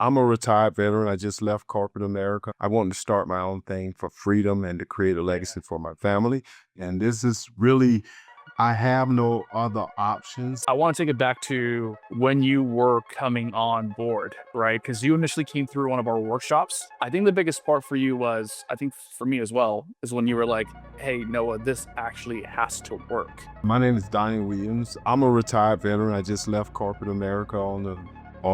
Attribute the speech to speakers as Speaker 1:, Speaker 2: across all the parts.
Speaker 1: I'm a retired veteran. I just left corporate America. I wanted to start my own thing for freedom and to create a legacy for my family. And this is really, I have no other options.
Speaker 2: I want to take it back to when you were coming on board, right? Because you initially came through one of our workshops. I think the biggest part for you was, I think for me as well, is when you were like, hey, Noah, this actually has to work.
Speaker 1: My name is Donnie Williams. I'm a retired veteran. I just left corporate America on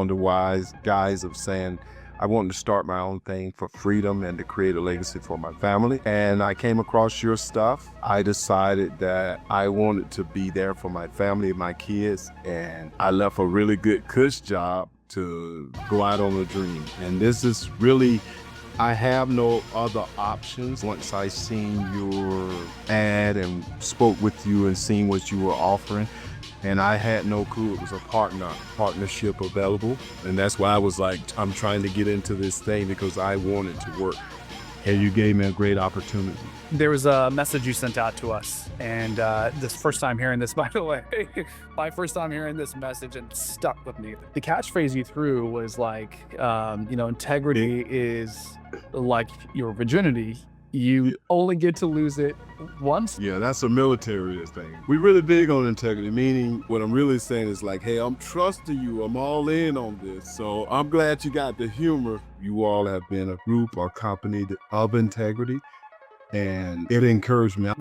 Speaker 1: the wise guise of saying I wanted to start my own thing for freedom and to create a legacy for my family. And I came across your stuff. I decided that I wanted to be there for my family and my kids. And I left a really good cush job to go out on a dream. And this is really, I have no other options. Once I seen your ad and spoke with you and seen what you were offering, and I had no clue it was a partnership available. And that's why I was like, I'm trying to get into this thing because I want it to work. And you gave me a great opportunity.
Speaker 2: There was a message you sent out to us. And this first time hearing this, by the way, my first time hearing this message and it stuck with me. The catchphrase you threw was like, integrity is like your virginity. You only get to lose it once.
Speaker 1: Yeah, that's a military thing. We really big on integrity, meaning what I'm really saying is like, hey, I'm trusting you. I'm all in on this. So I'm glad you got the humor. You all have been a group or company of integrity, and it encouraged me.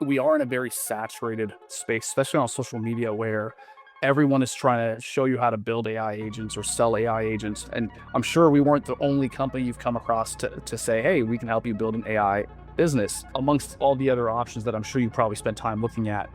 Speaker 2: We are in a very saturated space, especially on social media, where everyone is trying to show you how to build AI agents or sell AI agents. And I'm sure we weren't the only company you've come across to say, hey, we can help you build an AI business. Amongst all the other options that I'm sure you probably spent time looking at,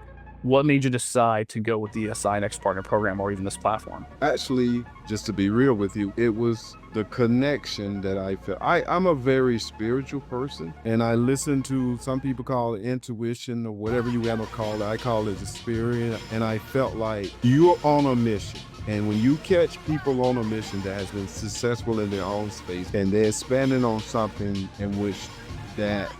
Speaker 2: what made you decide to go with the AssignX partner program or even this platform?
Speaker 1: Actually, just to be real with you, it was the connection that I felt. I'm a very spiritual person, and I listen to, some people call it intuition or whatever you want to call it. I call it the spirit, and I felt like you're on a mission. And when you catch people on a mission that has been successful in their own space, and they're expanding on something in which that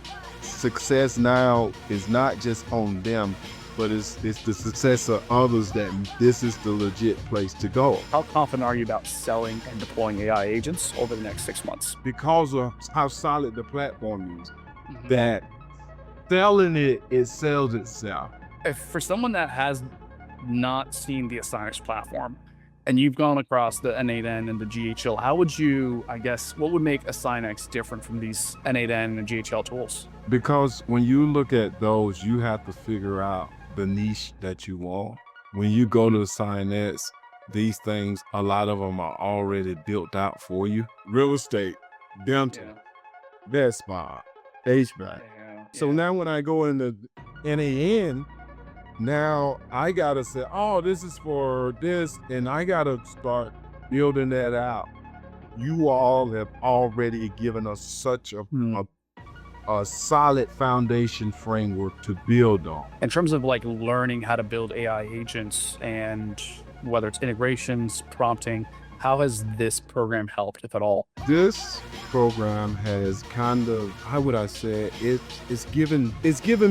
Speaker 1: success now is not just on them, but it's the success of others, that this is the legit place to go.
Speaker 2: How confident are you about selling and deploying AI agents over the next 6 months?
Speaker 1: Because of how solid the platform is, that selling it sells itself.
Speaker 2: If for someone that has not seen the AssignX platform, and you've gone across the N8N and the GHL, how would you, what would make AssignX different from these N8N and GHL tools?
Speaker 1: Because when you look at those, you have to figure out the niche that you want. When you go to AssignX, these things, a lot of them are already built out for you. Real estate, dental, Best Buy, HVAC. So now when I go into NAN, now I gotta say, oh, this is for this, and I gotta start building that out. You all have already given us such a solid foundation framework to build on.
Speaker 2: In terms of like learning how to build AI agents and whether it's integrations, prompting, how has this program helped, if at all?
Speaker 1: This program has kind of, how would I say it, it's given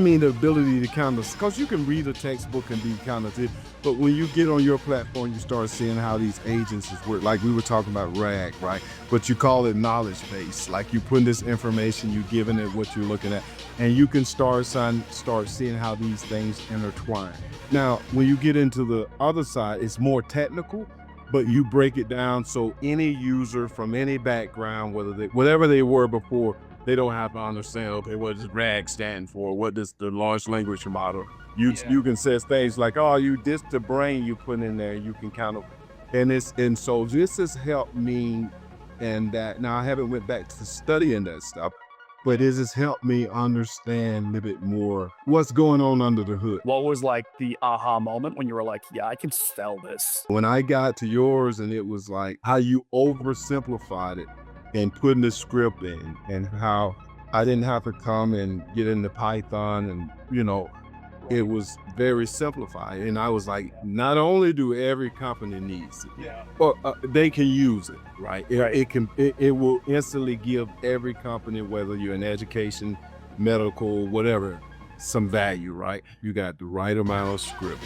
Speaker 1: me the ability to kind of, because you can read a textbook and be kind of it, but when you get on your platform, you start seeing how these agents work. Like we were talking about RAG, right? But you call it knowledge base. Like you put in this information, you giving it what you're looking at, and you can start seeing how these things intertwine. Now, when you get into the other side, it's more technical, but you break it down so any user from any background, whatever they were before, they don't have to understand, okay, what does RAG stand for? What does the large language model? You can say things like, oh, this the brain you put in there, you can kind of, and so this has helped me in that. Now I haven't went back to studying that stuff, but it has helped me understand a little bit more what's going on under the hood.
Speaker 2: What was like the aha moment when you were like, yeah, I can sell this?
Speaker 1: When I got to yours, and it was like how you oversimplified it and putting the script in, and how I didn't have to come and get into Python, and it was very simplified. And I was like, not only do every company needs it, but they can use it, right? It will instantly give every company, whether you're in education, medical, whatever, some value, right? You got the right amount of script.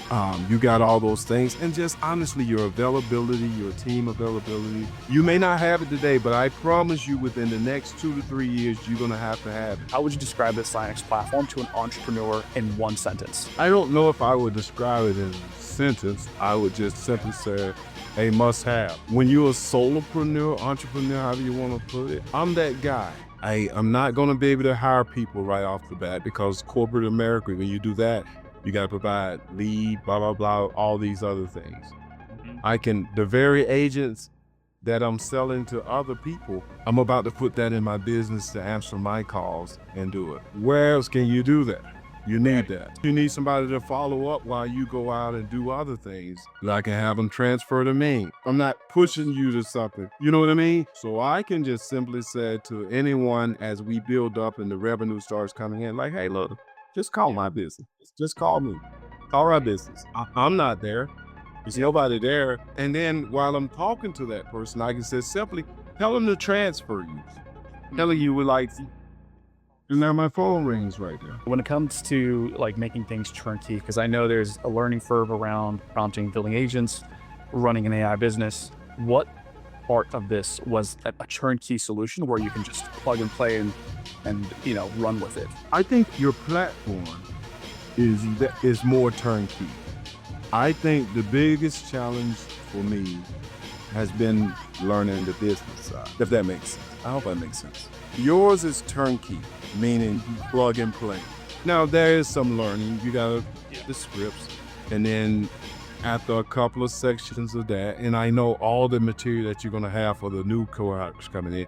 Speaker 1: You got all those things, and just honestly, your availability, your team availability. You may not have it today, but I promise you within the next 2 to 3 years, you're gonna have to have it.
Speaker 2: How would you describe the AssignX platform to an entrepreneur in one sentence?
Speaker 1: I don't know if I would describe it in a sentence. I would just simply say a must-have. When you're a solopreneur, entrepreneur, however you want to put it, I'm that guy. I'm not going to be able to hire people right off the bat because corporate America, when you do that, you got to provide lead, blah, blah, blah, all these other things. The very agents that I'm selling to other people, I'm about to put that in my business to answer my calls and do it. Where else can you do that? You need that. You need somebody to follow up while you go out and do other things. I can have them transfer to me. I'm not pushing you to something. You know what I mean? So I can just simply say to anyone as we build up and the revenue starts coming in, like, hey, look, just call my business. Just call me. Call our business. I'm not there. There's nobody there. And then while I'm talking to that person, I can say simply, tell them to transfer you. Telling you would like, and now my phone rings right there.
Speaker 2: When it comes to like making things turnkey, because I know there's a learning curve around prompting, building agents, running an AI business, what part of this was a turnkey solution where you can just plug and play and run with it?
Speaker 1: I think your platform is more turnkey. I think the biggest challenge for me has been learning the business side, if that makes sense. I hope that makes sense. Yours is turnkey, meaning plug and play. Now, there is some learning. You got to get the scripts, and then after a couple of sections of that, and I know all the material that you're going to have for the new cohorts coming in,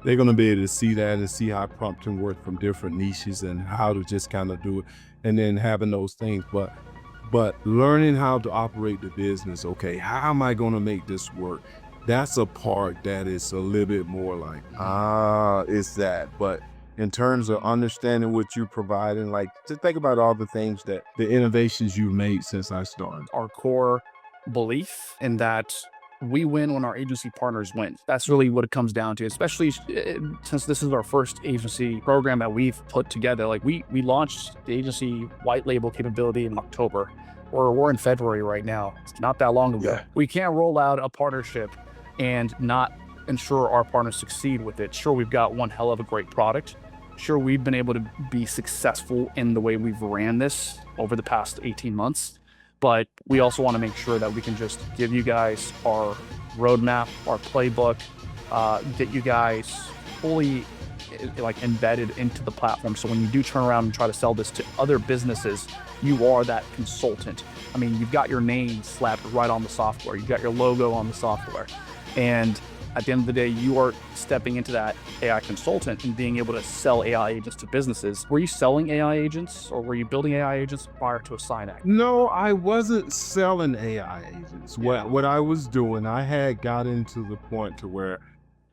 Speaker 1: they're going to be able to see that and see how prompting work from different niches and how to just kind of do it, and then having those things. But learning how to operate the business, okay, how am I going to make this work? That's a part that is a little bit more like, it's that. But in terms of understanding what you're providing, like to think about all the things the innovations you've made since I started.
Speaker 2: Our core belief in that we win when our agency partners win. That's really what it comes down to, especially since this is our first agency program that we've put together. Like we launched the agency white label capability in October, or we're in February right now. It's not that long ago. Yeah. We can't roll out a partnership and not ensure our partners succeed with it. Sure, we've got one hell of a great product. Sure, we've been able to be successful in the way we've ran this over the past 18 months. But we also want to make sure that we can just give you guys our roadmap, our playbook, get you guys fully like embedded into the platform. So when you do turn around and try to sell this to other businesses, you are that consultant. I mean, you've got your name slapped right on the software. You've got your logo on the software. And at the end of the day, you are stepping into that AI consultant and being able to sell AI agents to businesses. Were you selling AI agents, or were you building AI agents prior to AssignX?
Speaker 1: No, I wasn't selling AI agents. Yeah. What I was doing, I had got into the point to where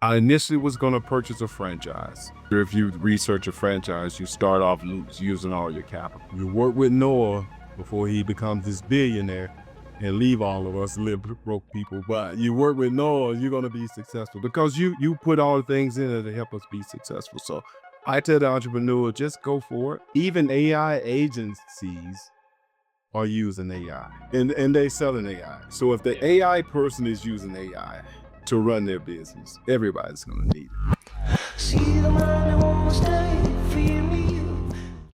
Speaker 1: I initially was going to purchase a franchise. If you research a franchise, you start off using all your capital. You work with Noah before he becomes this billionaire and leave all of us live broke people. But you work with Noah, you're going to be successful because you put all the things in it to help us be successful. So I tell the entrepreneur, just go for it. Even AI agencies are using AI and they selling AI. So if the AI person is using AI to run their business, everybody's going to need it. See the money won't stay.